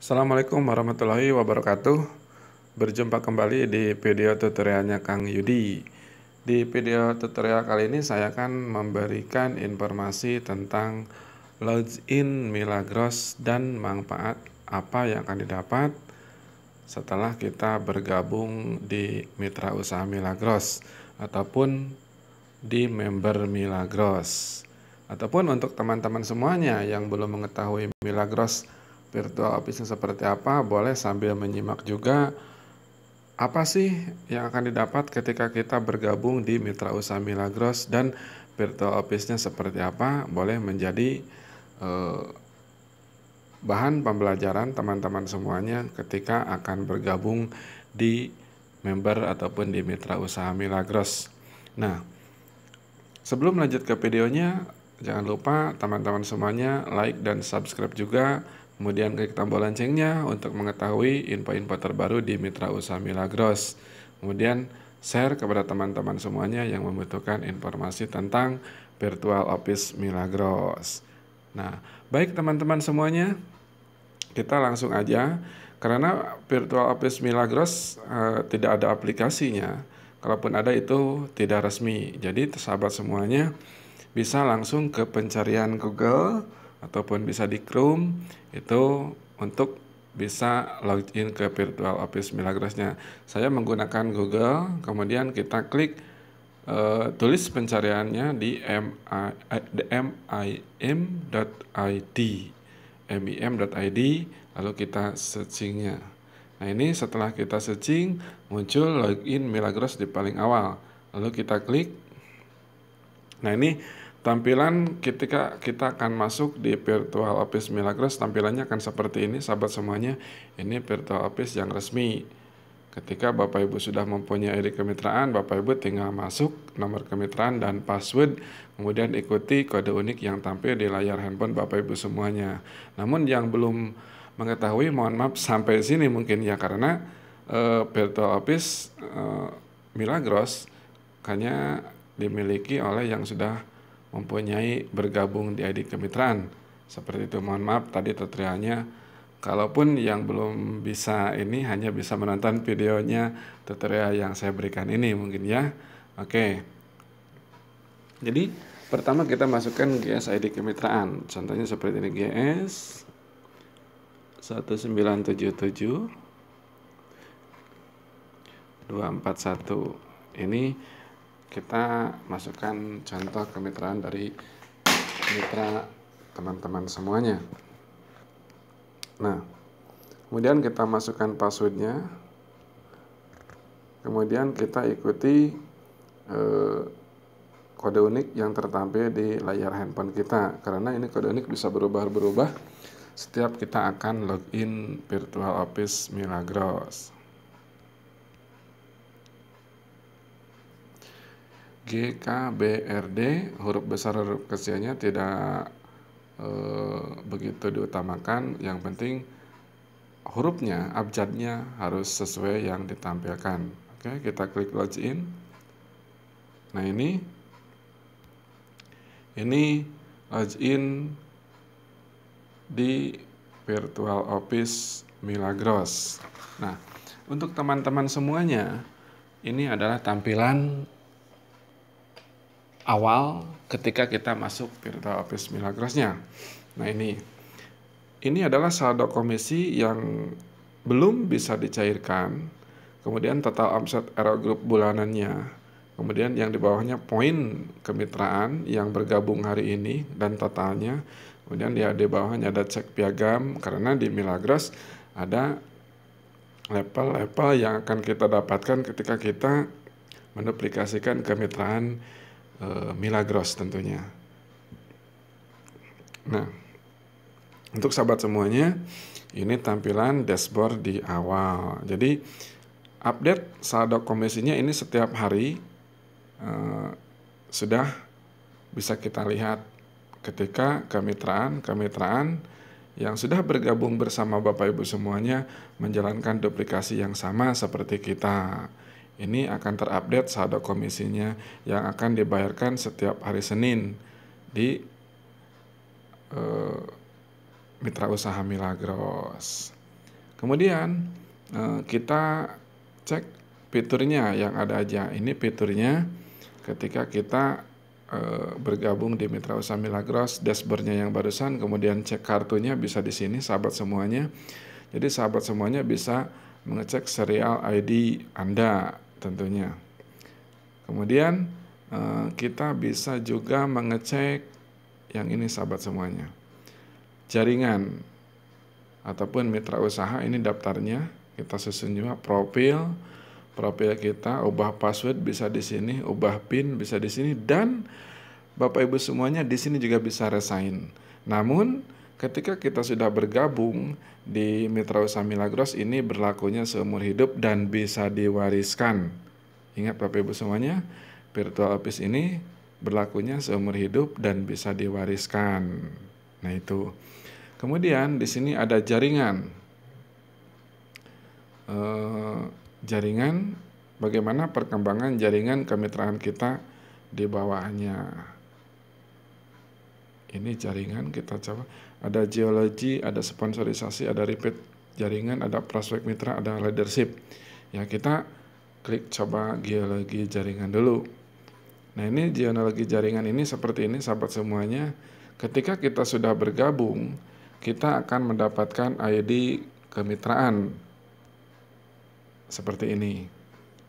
Assalamualaikum warahmatullahi wabarakatuh. Berjumpa kembali di video tutorialnya Kang Yudi. Di video tutorial kali ini saya akan memberikan informasi tentang login Milagros dan manfaat apa yang akan didapat setelah kita bergabung di Mitra Usaha Milagros ataupun di member Milagros. Ataupun untuk teman-teman semuanya yang belum mengetahui Milagros virtual office seperti apa, boleh sambil menyimak juga apa sih yang akan didapat ketika kita bergabung di Mitra Usaha Milagros dan virtual office-nya seperti apa, boleh menjadi bahan pembelajaran teman-teman semuanya ketika akan bergabung di member ataupun di Mitra Usaha Milagros. Nah, sebelum lanjut ke videonya, jangan lupa teman-teman semuanya like dan subscribe juga. Kemudian klik tombol loncengnya untuk mengetahui info-info terbaru di Mitra Usaha Milagros. Kemudian share kepada teman-teman semuanya yang membutuhkan informasi tentang Virtual Office Milagros. Nah, baik teman-teman semuanya, kita langsung aja. Karena Virtual Office Milagros tidak ada aplikasinya. Kalaupun ada itu tidak resmi. Jadi sahabat semuanya bisa langsung ke pencarian Google ataupun bisa di Chrome itu untuk bisa login ke Virtual Office Milagrosnya. Saya menggunakan Google, kemudian kita klik tulis pencariannya di mim.id, lalu kita searchingnya. Nah, ini setelah kita searching muncul login Milagros di paling awal, lalu kita klik. Nah, ini tampilan ketika kita akan masuk di Virtual Office Milagros, tampilannya akan seperti ini sahabat semuanya. Ini Virtual Office yang resmi. Ketika Bapak Ibu sudah mempunyai ID kemitraan, Bapak Ibu tinggal masuk nomor kemitraan dan password, kemudian ikuti kode unik yang tampil di layar handphone Bapak Ibu semuanya. Namun yang belum mengetahui, mohon maaf sampai sini mungkin ya, karena Virtual Office Milagros hanya dimiliki oleh yang sudah mempunyai bergabung di ID kemitraan. Seperti itu, mohon maaf tadi tutorialnya. Kalaupun yang belum bisa ini hanya bisa menonton videonya tutorial yang saya berikan ini mungkin ya. Oke. Jadi pertama kita masukkan GS ID kemitraan. Contohnya seperti ini, GS 1977 241. Ini kita masukkan contoh kemitraan dari mitra teman-teman semuanya. Nah, kemudian kita masukkan passwordnya, kemudian kita ikuti kode unik yang tertampil di layar handphone kita, karena ini kode unik bisa berubah-berubah setiap kita akan login Virtual Office Milagros. GKBRD, huruf besar huruf kecilnya tidak begitu diutamakan. Yang penting hurufnya, abjadnya harus sesuai yang ditampilkan. Oke, kita klik login. Nah, ini login di Virtual Office Milagros. Nah, untuk teman-teman semuanya, ini adalah tampilan awal ketika kita masuk Virtual Office Milagrosnya. Nah, ini adalah saldo komisi yang belum bisa dicairkan, kemudian total omset Aero Group bulanannya, kemudian yang di bawahnya poin kemitraan yang bergabung hari ini dan totalnya, kemudian di bawahnya ada cek piagam, karena di Milagros ada level-level yang akan kita dapatkan ketika kita menduplikasikan kemitraan Milagros tentunya. Nah, untuk sahabat semuanya, ini tampilan dashboard di awal. Jadi update saldo komisinya ini setiap hari sudah bisa kita lihat ketika kemitraan yang sudah bergabung bersama Bapak Ibu semuanya menjalankan duplikasi yang sama seperti kita. Ini akan terupdate saldo komisinya yang akan dibayarkan setiap hari Senin di Mitra Usaha Milagros. Kemudian kita cek fiturnya yang ada aja. Ini fiturnya ketika kita bergabung di Mitra Usaha Milagros, dashboardnya yang barusan, kemudian cek kartunya bisa di sini, sahabat semuanya. Jadi sahabat semuanya bisa mengecek serial ID Anda tentunya. Kemudian kita bisa juga mengecek yang ini sahabat semuanya, jaringan ataupun mitra usaha. Ini daftarnya, kita susun juga profil kita, ubah password bisa di sini, ubah PIN bisa di sini, dan Bapak Ibu semuanya di sini juga bisa resign. Namun ketika kita sudah bergabung di Mitra Usaha Milagros, ini berlakunya seumur hidup dan bisa diwariskan. Ingat Bapak Ibu semuanya, virtual office ini berlakunya seumur hidup dan bisa diwariskan. Nah itu. Kemudian di sini ada jaringan. Jaringan, bagaimana perkembangan jaringan kemitraan kita di bawahnya. Ini jaringan, kita coba. Ada geologi, ada sponsorisasi, ada repeat jaringan, ada prospek mitra, ada leadership. Ya, kita klik coba geologi jaringan dulu. Nah, ini geologi jaringan ini seperti ini sahabat semuanya. Ketika kita sudah bergabung, kita akan mendapatkan ID kemitraan seperti ini.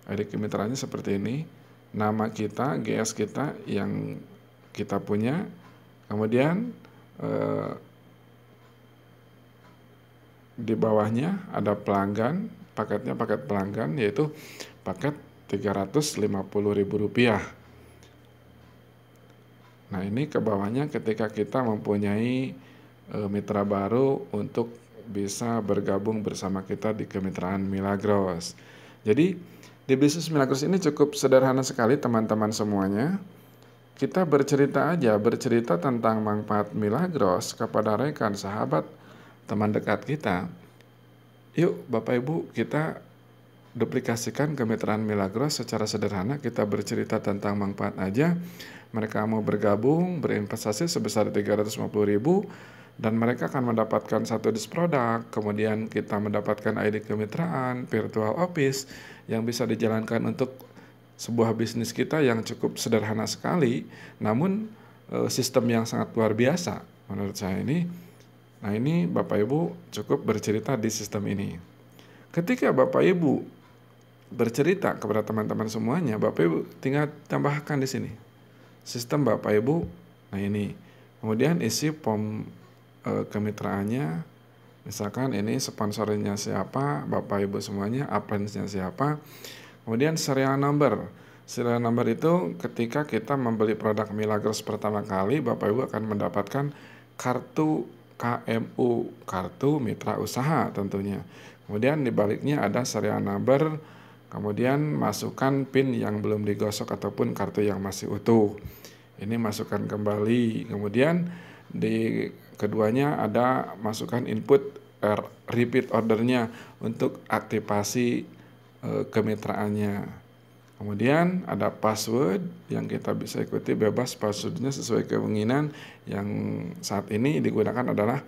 ID kemitraannya seperti ini. Nama kita, GS kita yang kita punya. Kemudian di bawahnya ada pelanggan, paketnya paket pelanggan, yaitu paket Rp350.000. Nah, ini ke bawahnya ketika kita mempunyai mitra baru untuk bisa bergabung bersama kita di kemitraan Milagros. Jadi di bisnis Milagros ini cukup sederhana sekali teman-teman semuanya. Kita bercerita tentang manfaat Milagros kepada rekan, sahabat, teman dekat kita. Yuk Bapak Ibu, kita duplikasikan kemitraan Milagros secara sederhana. Kita bercerita tentang manfaat aja. Mereka mau bergabung, berinvestasi sebesar Rp350.000, dan mereka akan mendapatkan satu disk produk. Kemudian kita mendapatkan ID kemitraan, virtual office yang bisa dijalankan untuk sebuah bisnis kita yang cukup sederhana sekali, namun sistem yang sangat luar biasa menurut saya ini. Nah, ini Bapak Ibu cukup bercerita di sistem ini. Ketika Bapak Ibu bercerita kepada teman-teman semuanya, Bapak Ibu tinggal tambahkan di sini sistem Bapak Ibu. Nah, ini kemudian isi form kemitraannya, misalkan ini sponsornya siapa, Bapak Ibu semuanya, appliance-nya siapa. Kemudian serial number itu ketika kita membeli produk Milagros pertama kali, Bapak Ibu akan mendapatkan kartu KMU, kartu mitra usaha tentunya. Kemudian di baliknya ada serial number, kemudian masukkan PIN yang belum digosok ataupun kartu yang masih utuh. Ini masukkan kembali. Kemudian di keduanya ada masukkan input repeat ordernya untuk aktivasi kemitraannya. Kemudian ada password yang kita bisa ikuti bebas, passwordnya sesuai keinginan. Yang saat ini digunakan adalah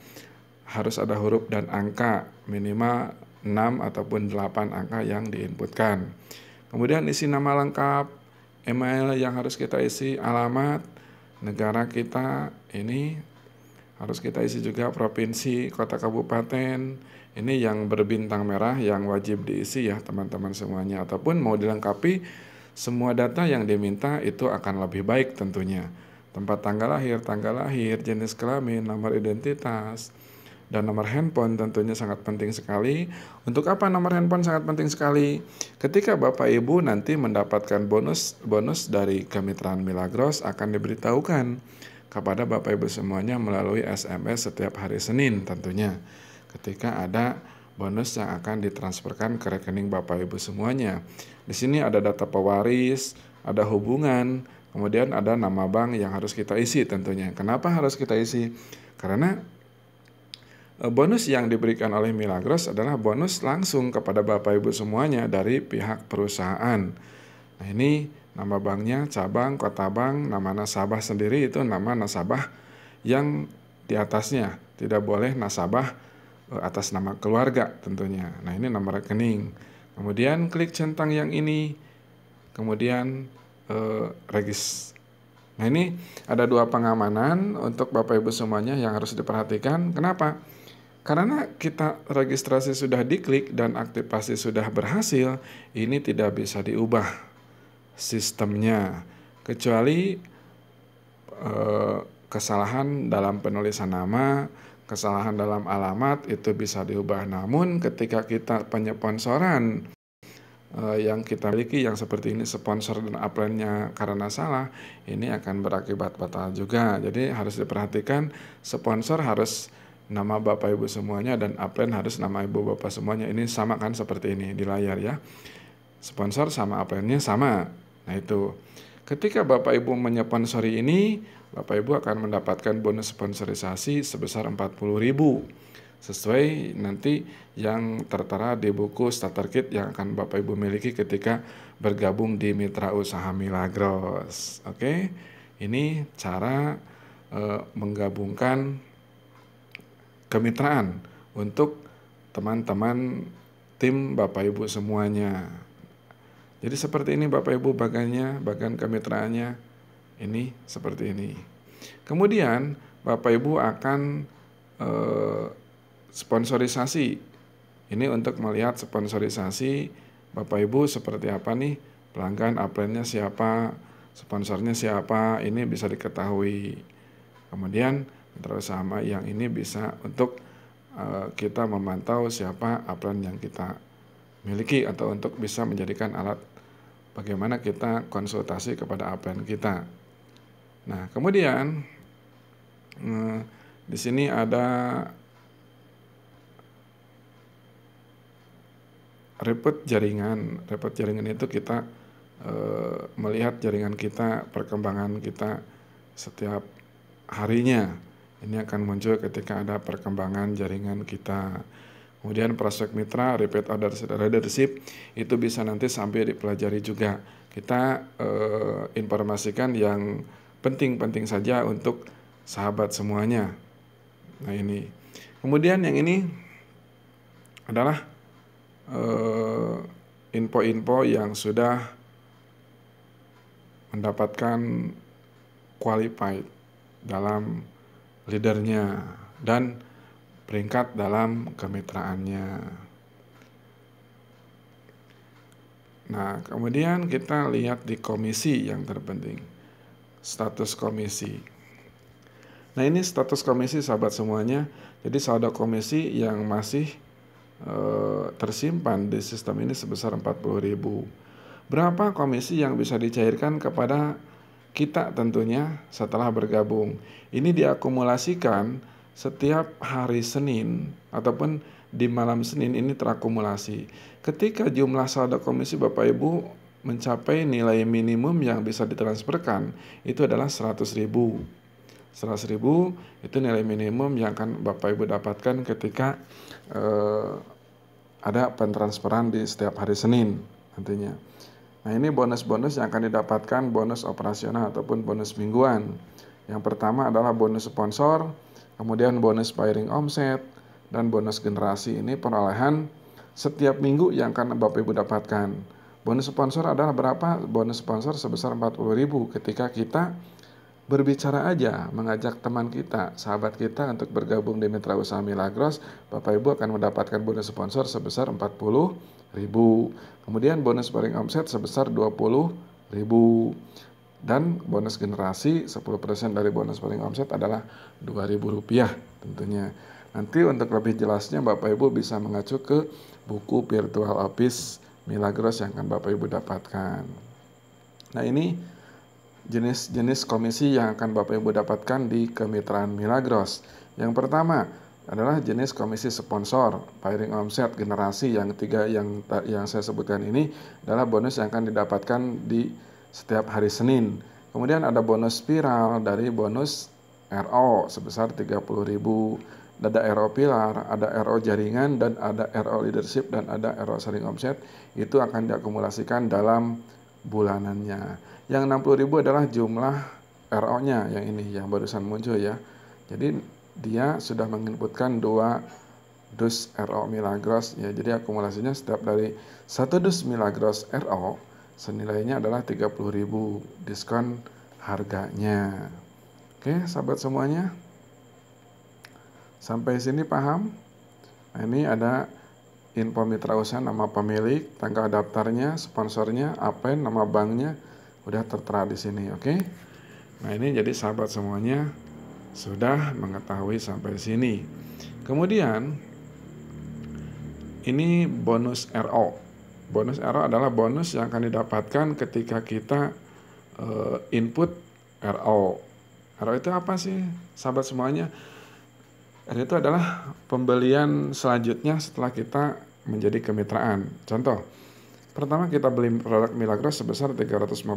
harus ada huruf dan angka, minimal 6 ataupun 8 angka yang diinputkan. Kemudian isi nama lengkap, email yang harus kita isi, alamat, negara kita, ini harus kita isi juga provinsi, kota, kabupaten. Ini yang berbintang merah yang wajib diisi ya teman-teman semuanya. Ataupun mau dilengkapi semua data yang diminta itu akan lebih baik tentunya. Tempat tanggal lahir, jenis kelamin, nomor identitas, dan nomor handphone tentunya sangat penting sekali. Untuk apa nomor handphone sangat penting sekali? Ketika Bapak Ibu nanti mendapatkan bonus dari kemitraan Milagros akan diberitahukan kepada Bapak Ibu semuanya melalui SMS setiap hari Senin tentunya. Ketika ada bonus yang akan ditransferkan ke rekening Bapak Ibu semuanya. Di sini ada data pewaris, ada hubungan, kemudian ada nama bank yang harus kita isi tentunya. Kenapa harus kita isi? Karena bonus yang diberikan oleh Milagros adalah bonus langsung kepada Bapak Ibu semuanya dari pihak perusahaan. Nah, ini nama banknya, cabang, kota bank, nama nasabah sendiri itu nama nasabah yang di atasnya. Tidak boleh nasabah atas nama keluarga tentunya. Nah, ini nomor rekening. Kemudian klik centang yang ini. Kemudian regis. Nah, ini ada 2 pengamanan untuk Bapak Ibu semuanya yang harus diperhatikan. Kenapa? Karena kita registrasi sudah diklik dan aktivasi sudah berhasil, ini tidak bisa diubah sistemnya, kecuali kesalahan dalam penulisan nama, kesalahan dalam alamat itu bisa diubah. Namun ketika kita penyeponsoran yang kita miliki yang seperti ini, sponsor dan upline-nya karena salah, ini akan berakibat fatal juga. Jadi harus diperhatikan, sponsor harus nama Bapak Ibu semuanya dan upline harus nama Ibu Bapak semuanya. Ini sama kan seperti ini di layar ya. Sponsor sama upline-nya sama. Nah, itu. Ketika Bapak Ibu menyponsori ini, Bapak Ibu akan mendapatkan bonus sponsorisasi sebesar 40.000. Sesuai nanti yang tertera di buku starter kit yang akan Bapak Ibu miliki ketika bergabung di Mitra Usaha Milagros. Oke, ini cara menggabungkan kemitraan untuk teman-teman tim Bapak Ibu semuanya. Jadi seperti ini Bapak Ibu bagian kemitraannya ini seperti ini. Kemudian Bapak Ibu akan sponsorisasi. Ini untuk melihat sponsorisasi Bapak Ibu seperti apa nih, pelanggan upline-nya siapa, sponsornya siapa, ini bisa diketahui. Kemudian terus sama yang ini bisa untuk kita memantau siapa upline yang kita miliki atau untuk bisa menjadikan alat bagaimana kita konsultasi kepada upline kita. Nah, kemudian di sini ada report jaringan. Report jaringan itu kita melihat jaringan kita, perkembangan kita setiap harinya. Ini akan muncul ketika ada perkembangan jaringan kita. Kemudian prospek mitra, repeat order leadership, itu bisa nanti sampai dipelajari juga. Kita informasikan yang penting-penting saja untuk sahabat semuanya. Nah, ini. Kemudian yang ini adalah info-info yang sudah mendapatkan qualified dalam leadernya dan peringkat dalam kemitraannya. Nah, kemudian kita lihat di komisi yang terpenting, status komisi. Nah, ini status komisi sahabat semuanya. Jadi saldo komisi yang masih tersimpan di sistem ini sebesar 40.000. Berapa komisi yang bisa dicairkan kepada kita tentunya setelah bergabung? Ini diakumulasikan setiap hari Senin ataupun di malam Senin ini terakumulasi. Ketika jumlah saldo komisi Bapak Ibu mencapai nilai minimum yang bisa ditransferkan, itu adalah 100.000. 100.000 itu nilai minimum yang akan Bapak Ibu dapatkan ketika ada pentransferan di setiap hari Senin nantinya. Nah, ini bonus-bonus yang akan didapatkan, bonus operasional ataupun bonus mingguan. Yang pertama adalah bonus sponsor, kemudian bonus firing omset, dan bonus generasi. Ini perolehan setiap minggu yang akan Bapak Ibu dapatkan. Bonus sponsor adalah berapa? Bonus sponsor sebesar 40.000 ketika kita berbicara aja, mengajak teman kita, sahabat kita untuk bergabung di Mitra Usaha Milagros, Bapak Ibu akan mendapatkan bonus sponsor sebesar 40.000. Kemudian bonus paling omset sebesar 20.000. Dan bonus generasi 10% dari bonus paling omset adalah Rp2.000 tentunya. Nanti untuk lebih jelasnya Bapak Ibu bisa mengacu ke buku Virtual Office Milagros yang akan Bapak Ibu dapatkan. Nah, ini jenis-jenis komisi yang akan Bapak Ibu dapatkan di kemitraan Milagros. Yang pertama adalah jenis komisi sponsor, firing omset, generasi. Yang tiga yang saya sebutkan ini adalah bonus yang akan didapatkan di setiap hari Senin. Kemudian ada bonus spiral dari bonus RO sebesar 30.000. Ada RO pilar, ada RO jaringan, dan ada RO leadership, dan ada RO sharing omset. Itu akan diakumulasikan dalam bulanannya. Yang 60.000 adalah jumlah RO-nya yang ini, yang barusan muncul ya. Jadi dia sudah menginputkan 2 dus RO Milagros ya. Jadi akumulasinya setiap dari 1 dus Milagros RO senilainya adalah 30.000 diskon harganya. Oke, sahabat semuanya. Sampai sini paham? Nah, ini ada info mitra usaha, nama pemilik, tanggal daftarnya, sponsornya, upline, nama banknya udah tertera di sini, oke? Nah, ini jadi sahabat semuanya sudah mengetahui sampai sini. Kemudian ini bonus RO. Bonus RO adalah bonus yang akan didapatkan ketika kita input RO. RO itu apa sih, sahabat semuanya? RO itu adalah pembelian selanjutnya setelah kita menjadi kemitraan. Contoh, pertama kita beli produk Milagros sebesar 350.000.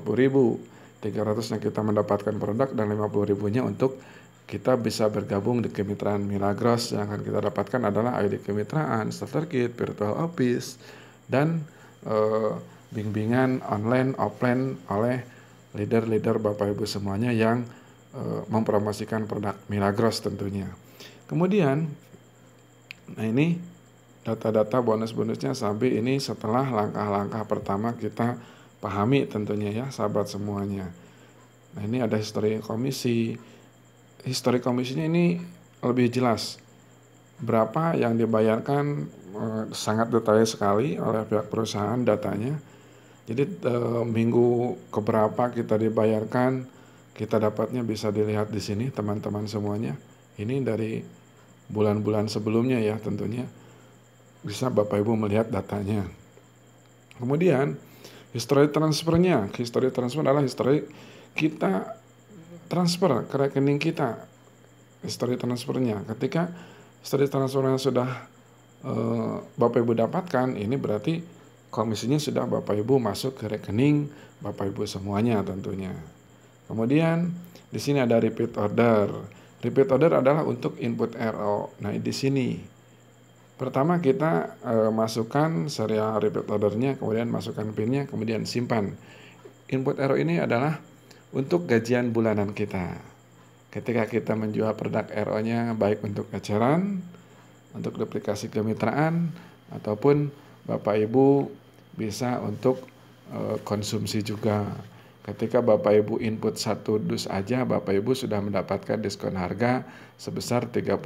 300-nya kita mendapatkan produk dan 50.000-nya untuk kita bisa bergabung di kemitraan Milagros. Yang akan kita dapatkan adalah ID kemitraan, starter kit, virtual office, dan bimbingan online, offline oleh leader-leader Bapak Ibu semuanya yang mempromosikan produk Milagros tentunya. Kemudian, nah ini data-data bonus-bonusnya sampai ini setelah langkah-langkah pertama kita pahami tentunya ya sahabat semuanya. Nah ini ada histori komisi. Histori komisinya ini lebih jelas. Berapa yang dibayarkan sangat detail sekali oleh pihak perusahaan datanya. Jadi minggu keberapa kita dibayarkan, kita dapatnya bisa dilihat di sini teman-teman semuanya. Ini dari bulan-bulan sebelumnya ya tentunya. Bisa Bapak Ibu melihat datanya. Kemudian history transfernya. History transfer adalah history kita transfer ke rekening kita. History transfernya. Ketika history transfernya sudah Bapak Ibu dapatkan, ini berarti komisinya sudah Bapak Ibu masuk ke rekening Bapak Ibu semuanya tentunya. Kemudian di sini ada repeat order. Repeat order adalah untuk input RO. Nah di sini pertama kita masukkan serial repeat ordernya, kemudian masukkan PIN-nya, kemudian simpan. Input RO ini adalah untuk gajian bulanan kita. Ketika kita menjual produk RO-nya baik untuk eceran, untuk duplikasi kemitraan, ataupun Bapak Ibu bisa untuk konsumsi juga. Ketika Bapak Ibu input 1 dus aja, Bapak Ibu sudah mendapatkan diskon harga sebesar 30.000.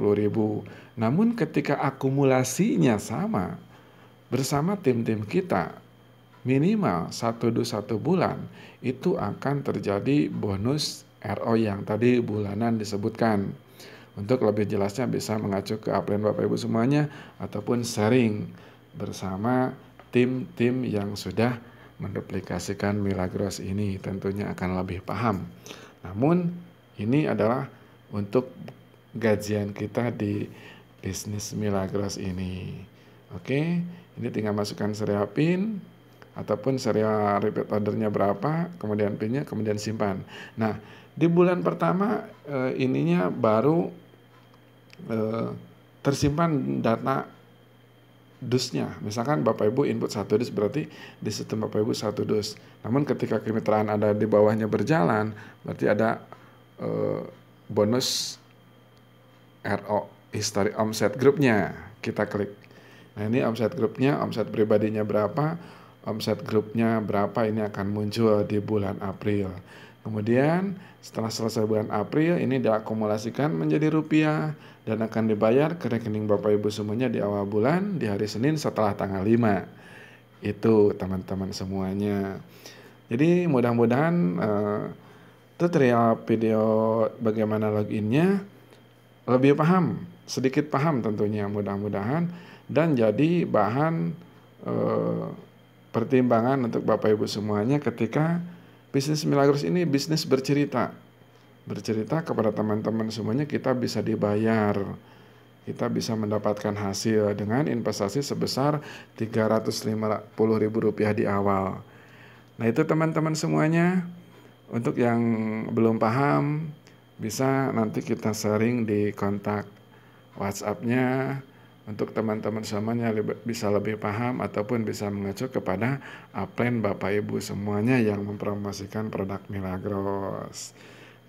Namun ketika akumulasinya sama bersama tim-tim kita, minimal 1 dus 1 bulan, itu akan terjadi bonus RO yang tadi bulanan disebutkan. Untuk lebih jelasnya bisa mengacu ke upline Bapak Ibu semuanya, ataupun sharing bersama tim-tim yang sudah menduplikasikan Milagros ini, tentunya akan lebih paham. Namun ini adalah untuk gajian kita di bisnis Milagros ini. Oke, ini tinggal masukkan serial PIN ataupun serial repeat ordernya berapa, kemudian PIN-nya, kemudian simpan. Nah, di bulan pertama ininya baru tersimpan data dusnya. Misalkan Bapak Ibu input 1 dus, berarti di sistem Bapak Ibu 1 dus. Namun ketika kemitraan ada di bawahnya berjalan, berarti ada bonus RO history omset grupnya. Kita klik. Nah ini omset grupnya, omset pribadinya berapa, omset grupnya berapa, ini akan muncul di bulan April. Kemudian setelah selesai bulan April, ini diakumulasikan menjadi rupiah dan akan dibayar ke rekening Bapak Ibu semuanya di awal bulan, di hari Senin setelah tanggal 5. Itu teman-teman semuanya. Jadi mudah-mudahan tutorial video bagaimana loginnya lebih paham, sedikit paham tentunya mudah-mudahan, dan jadi bahan pertimbangan untuk Bapak Ibu semuanya ketika bisnis Milagros ini bisnis bercerita kepada teman-teman semuanya. Kita bisa dibayar, kita bisa mendapatkan hasil dengan investasi sebesar Rp350.000 di awal. Nah itu teman-teman semuanya. Untuk yang belum paham, bisa nanti kita sharing di kontak WhatsApp-nya. Untuk teman-teman semuanya bisa lebih paham ataupun bisa mengacu kepada upline Bapak Ibu semuanya yang mempromosikan produk Milagros.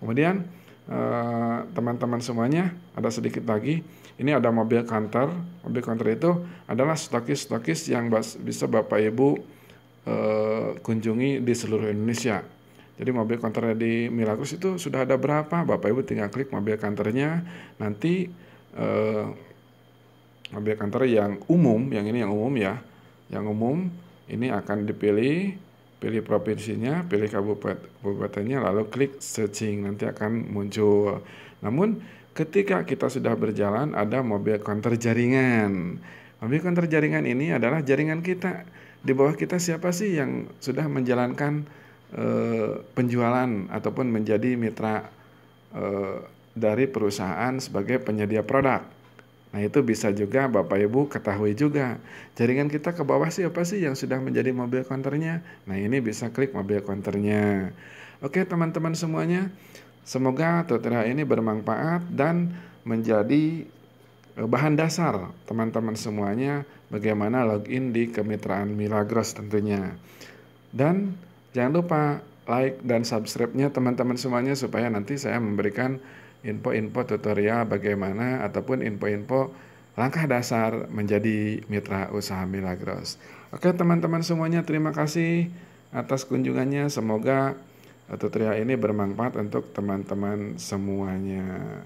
Kemudian teman-teman semuanya, ada sedikit lagi. Ini ada mobil counter. Mobil counter itu adalah stokis-stokis yang bisa Bapak Ibu kunjungi di seluruh Indonesia. Jadi mobil counter di Milagros itu sudah ada berapa? Bapak Ibu tinggal klik mobil counternya. Nanti mobil counter yang umum, yang ini yang umum ya. Yang umum ini akan dipilih, pilih provinsinya, pilih kabupatennya, lalu klik searching, nanti akan muncul. Namun ketika kita sudah berjalan ada mobil counter jaringan. Mobil counter jaringan ini adalah jaringan kita. Di bawah kita siapa sih yang sudah menjalankan penjualan ataupun menjadi mitra dari perusahaan sebagai penyedia produk. Nah, itu bisa juga Bapak Ibu ketahui juga. Jaringan kita ke bawah siapa sih yang sudah menjadi mobil counternya? Nah, ini bisa klik mobil counternya. Oke, teman-teman semuanya. Semoga tutorial ini bermanfaat dan menjadi bahan dasar teman-teman semuanya bagaimana login di kemitraan Milagros tentunya. Dan jangan lupa like dan subscribe-nya teman-teman semuanya supaya nanti saya memberikan info-info tutorial bagaimana ataupun info-info langkah dasar menjadi mitra usaha Milagros. Oke teman-teman semuanya, terima kasih atas kunjungannya. Semoga tutorial ini bermanfaat untuk teman-teman semuanya.